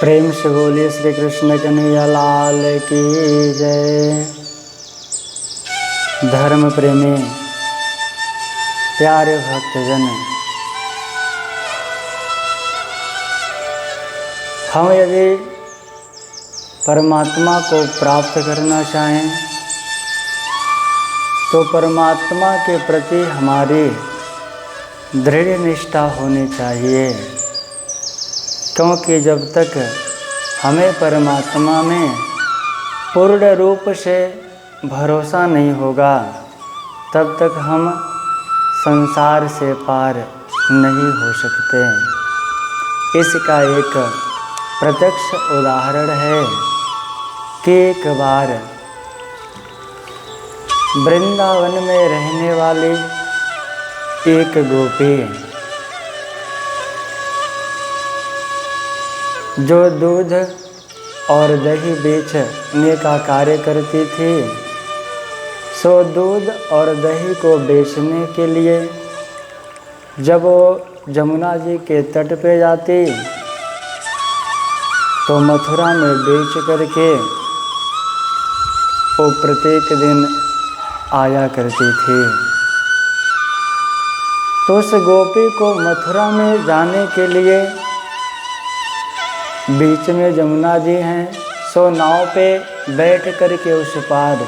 प्रेम से बोलिए श्री कृष्ण कन्हैया लाल की जय। धर्म प्रेमी प्यारे भक्तजन, हम यदि परमात्मा को प्राप्त करना चाहें तो परमात्मा के प्रति हमारी दृढ़ निष्ठा होनी चाहिए, क्योंकि जब तक हमें परमात्मा में पूर्ण रूप से भरोसा नहीं होगा तब तक हम संसार से पार नहीं हो सकते। इसका एक प्रत्यक्ष उदाहरण है कि एक बार वृंदावन में रहने वाली एक गोपी जो दूध और दही बेचने का कार्य करती थी, सो दूध और दही को बेचने के लिए जब वो जमुना जी के तट पे जाती तो मथुरा में बेच करके वो प्रत्येक दिन आया करती थी। तो उस गोपी को मथुरा में जाने के लिए बीच में जमुना जी हैं, सो नाव पे बैठ करके उस पार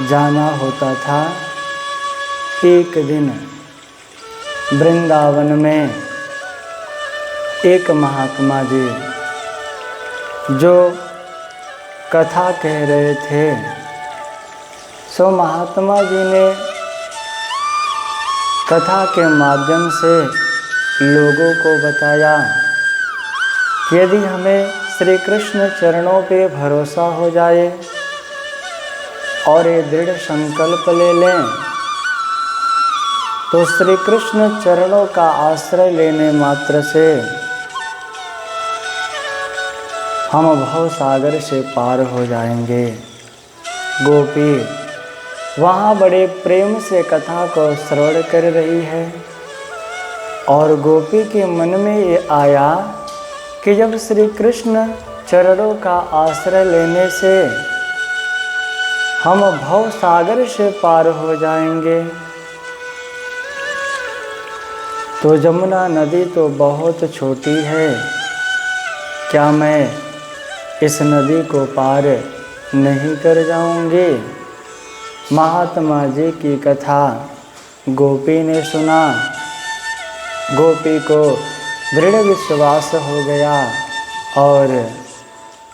जाना होता था। एक दिन वृंदावन में एक महात्मा जी जो कथा कह रहे थे, सो महात्मा जी ने कथा के माध्यम से लोगों को बताया कि यदि हमें श्री कृष्ण चरणों पे भरोसा हो जाए और ये दृढ़ संकल्प ले लें तो श्री कृष्ण चरणों का आश्रय लेने मात्र से हम भव सागर से पार हो जाएंगे। गोपी वहाँ बड़े प्रेम से कथा को श्रवण कर रही है और गोपी के मन में ये आया कि जब श्री कृष्ण चरणों का आश्रय लेने से हम भव सागर से पार हो जाएंगे तो जमुना नदी तो बहुत छोटी है, क्या मैं इस नदी को पार नहीं कर जाऊंगी। महात्मा जी की कथा गोपी ने सुना, गोपी को दृढ़ विश्वास हो गया और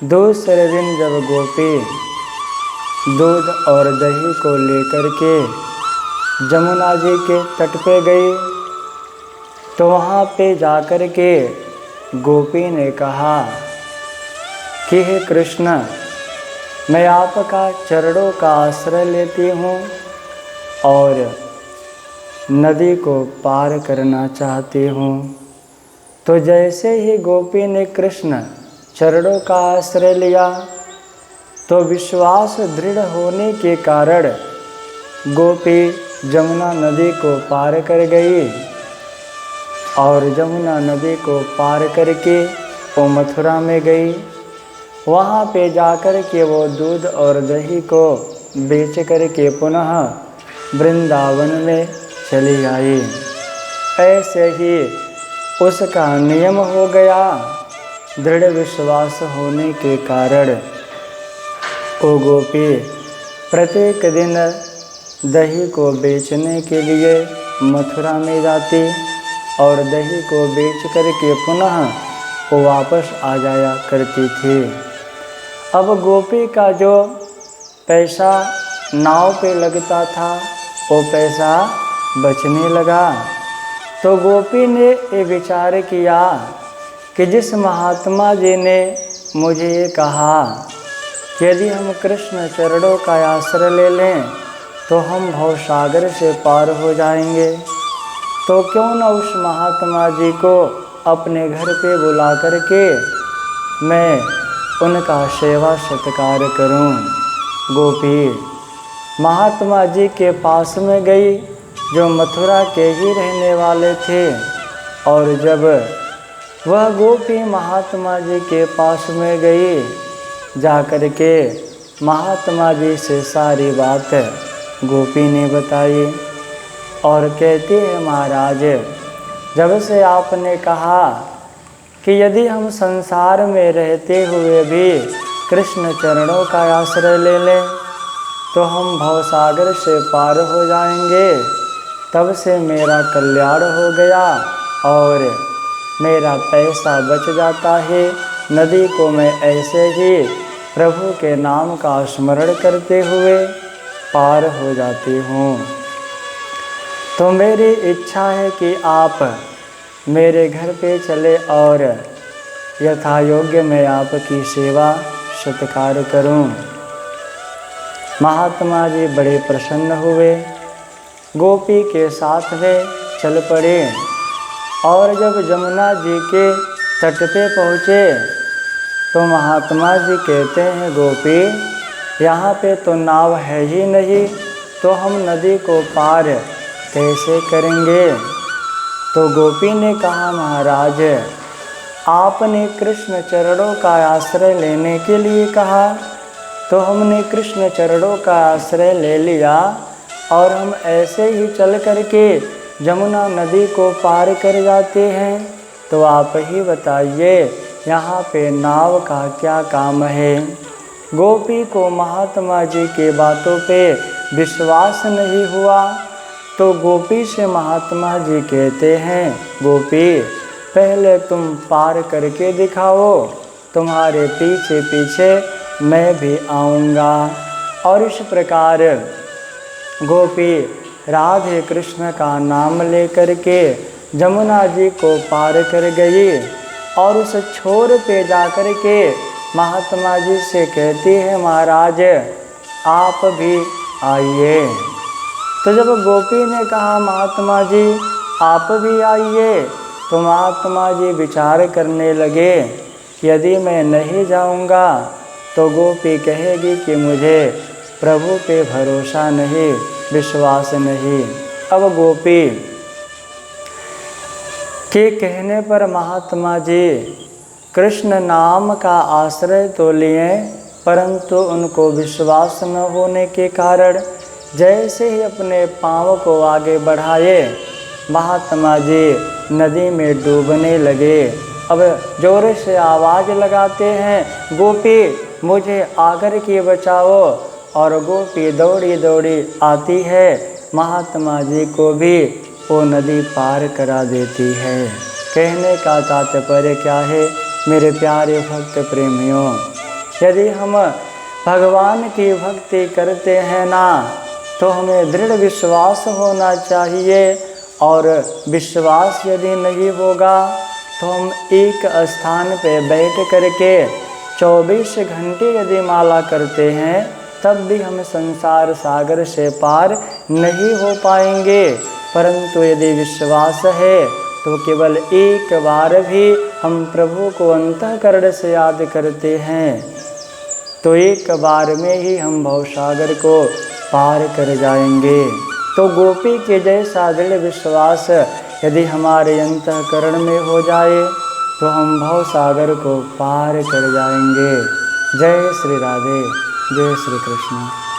दूसरे दिन जब गोपी दूध और दही को लेकर के जमुना जी के तट पे गई तो वहाँ पे जाकर के गोपी ने कहा कि हे कृष्ण, मैं आपका चरणों का आश्रय लेती हूँ और नदी को पार करना चाहती हूँ। तो जैसे ही गोपी ने कृष्ण चरणों का आश्रय लिया तो विश्वास दृढ़ होने के कारण गोपी जमुना नदी को पार कर गई और जमुना नदी को पार करके वो मथुरा में गई। वहाँ पे जाकर के वो दूध और दही को बेच करके पुनः वृंदावन में चली आई। ऐसे ही उसका नियम हो गया, दृढ़ विश्वास होने के कारण वो गोपी प्रत्येक दिन दही को बेचने के लिए मथुरा में जाती और दही को बेच करके पुनः वो वापस आ जाया करती थी। अब गोपी का जो पैसा नाव पे लगता था वो पैसा बचने लगा तो गोपी ने ये विचार किया कि जिस महात्मा जी ने मुझे ये कहा कि यदि हम कृष्ण चरणों का आश्रय ले लें तो हम भव सागर से पार हो जाएंगे, तो क्यों न उस महात्मा जी को अपने घर पे बुला करके मैं उनका सेवा सत्कार करूं। गोपी महात्मा जी के पास में गई जो मथुरा के ही रहने वाले थे और जब वह गोपी महात्मा जी के पास में गई। जाकर के महात्मा जी से सारी बात गोपी ने बताई और कहती है, महाराज, जब से आपने कहा कि यदि हम संसार में रहते हुए भी कृष्ण चरणों का आश्रय ले लें तो हम भवसागर से पार हो जाएंगे, तब से मेरा कल्याण हो गया और मेरा पैसा बच जाता है। नदी को मैं ऐसे ही प्रभु के नाम का स्मरण करते हुए पार हो जाती हूँ। तो मेरी इच्छा है कि आप मेरे घर पे चले और यथा योग्य मैं आपकी सेवा सत्कार करूं। महात्मा जी बड़े प्रसन्न हुए, गोपी के साथ में चल पड़े और जब जमुना जी के तट पे पहुँचे तो महात्मा जी कहते हैं, गोपी यहाँ पे तो नाव है ही नहीं, तो हम नदी को पार कैसे करेंगे। तो गोपी ने कहा, महाराज, आपने कृष्ण चरणों का आश्रय लेने के लिए कहा तो हमने कृष्ण चरणों का आश्रय ले लिया और हम ऐसे ही चल करके जमुना नदी को पार कर जाते हैं। तो आप ही बताइए यहाँ पे नाव का क्या काम है। गोपी को महात्मा जी के बातों पे विश्वास नहीं हुआ तो गोपी से महात्मा जी कहते हैं, गोपी, पहले तुम पार करके दिखाओ, तुम्हारे पीछे पीछे मैं भी आऊँगा। और इस प्रकार गोपी राधे कृष्ण का नाम लेकर के जमुना जी को पार कर गई और उस छोर पे जाकर के महात्मा जी से कहती है, महाराज, आप भी आइए। तो जब गोपी ने कहा, महात्मा जी आप भी आइए, तो महात्मा जी विचार करने लगे, यदि मैं नहीं जाऊंगा तो गोपी कहेगी कि मुझे प्रभु पे भरोसा नहीं, विश्वास नहीं। अब गोपी के कहने पर महात्मा जी कृष्ण नाम का आश्रय तो लिए, परंतु उनको विश्वास न होने के कारण जैसे ही अपने पाँव को आगे बढ़ाए महात्मा जी नदी में डूबने लगे। अब जोर से आवाज़ लगाते हैं, गोपी मुझे आकर के बचाओ। और गोपी दौड़ी दौड़ी आती है, महात्मा जी को भी वो नदी पार करा देती है। कहने का तात्पर्य क्या है मेरे प्यारे भक्त प्रेमियों, यदि हम भगवान की भक्ति करते हैं ना तो हमें दृढ़ विश्वास होना चाहिए, और विश्वास यदि नहीं होगा तो हम एक स्थान पे बैठ करके 24 घंटे यदि माला करते हैं तब भी हम संसार सागर से पार नहीं हो पाएंगे। परंतु यदि विश्वास है तो केवल एक बार भी हम प्रभु को अंतःकरण से याद करते हैं तो एक बार में ही हम भवसागर को पार कर जाएंगे। तो गोपी के जैसा दृढ़ विश्वास यदि हमारे अंतःकरण में हो जाए तो हम भवसागर को पार कर जाएंगे। जय श्री राधे, जय श्री कृष्ण।